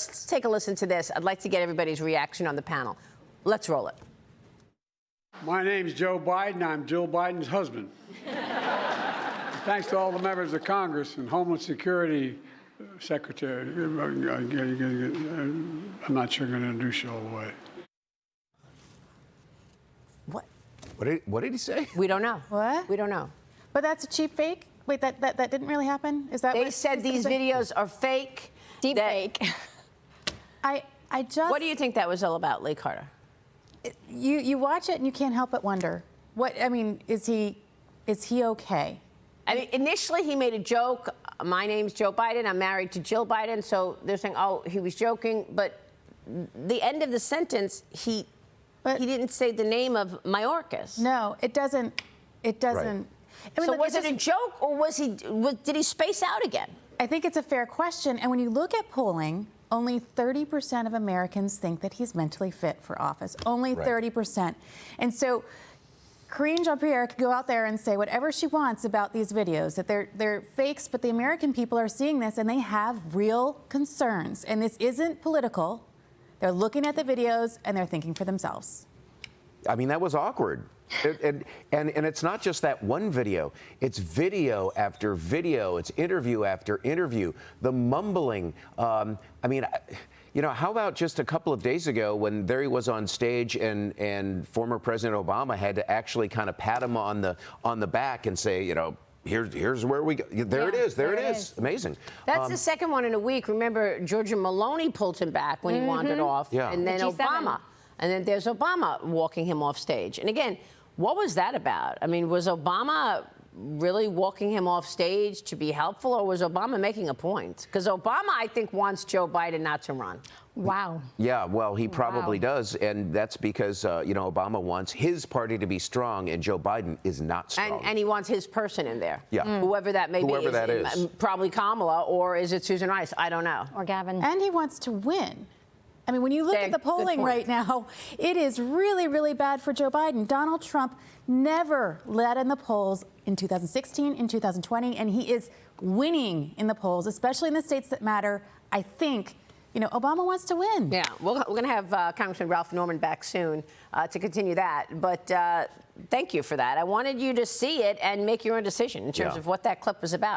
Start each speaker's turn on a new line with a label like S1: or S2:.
S1: let's take a listen to this. I'd like to get everybody's reaction on the panel. Let's roll it.
S2: My name's Joe Biden. I'm Jill Biden's husband. Thanks to all the members of Congress and Homeland Security Secretary. I'm not sure I'm going to introduce you all the way.
S1: What?
S3: What did he say?
S1: We don't know.
S4: What?
S1: We don't know.
S4: But that's a cheap fake? Wait, that didn't really happen? Is that
S1: They
S4: what
S1: said these videos are fake.
S5: Deep fake.
S4: I just...
S1: What do you think that was all about, Lee Carter?
S4: You watch it and you can't help but wonder. Is he okay?
S1: I mean, initially he made a joke. My name's Joe Biden. I'm married to Jill Biden. So they're saying, oh, he was joking. But the end of the sentence, he didn't say the name of Mayorkas.
S4: No, it doesn't. Right. I mean,
S1: so
S4: look,
S1: was it a joke, or did he space out again?
S4: I think it's a fair question. And when you look at polling, only 30% of Americans think that he's mentally fit for office. Only 30%. And so Karine Jean-Pierre could go out there and say whatever she wants about these videos, that they're fakes, but the American people are seeing this and they have real concerns. And this isn't political. They're looking at the videos and they're thinking for themselves.
S3: I mean, that was awkward. And it's not just that one video. It's video after video. It's interview after interview. The mumbling. How about just a couple of days ago when there he was on stage and former President Obama had to actually kind of pat him on the back and say, here's where we go. There it is. There it is. Amazing.
S1: That's the second one in a week. Remember, Giorgia Meloni pulled him back when he wandered off.
S3: Yeah.
S1: And then Obama. And then there's Obama walking him off stage. And again, what was that about? I mean, was Obama really walking him off stage to be helpful, or was Obama making a point? Because Obama, I think, wants Joe Biden not to run.
S5: Wow.
S3: Yeah, well, he probably does, and that's because, Obama wants his party to be strong, and Joe Biden is not strong.
S1: And he wants his person in there.
S3: Yeah.
S1: Whoever that may be.
S3: Whoever that is.
S1: Probably Kamala, or is it Susan Rice? I don't know.
S5: Or Gavin.
S4: And he wants to win. I mean, when you look at the polling right now, it is really, really bad for Joe Biden. Donald Trump never led in the polls in 2016, in 2020, and he is winning in the polls, especially in the states that matter. I think, Obama wants to win.
S1: Yeah, we're going to have Congressman Ralph Norman back soon to continue that. But thank you for that. I wanted you to see it and make your own decision in terms of what that clip was about.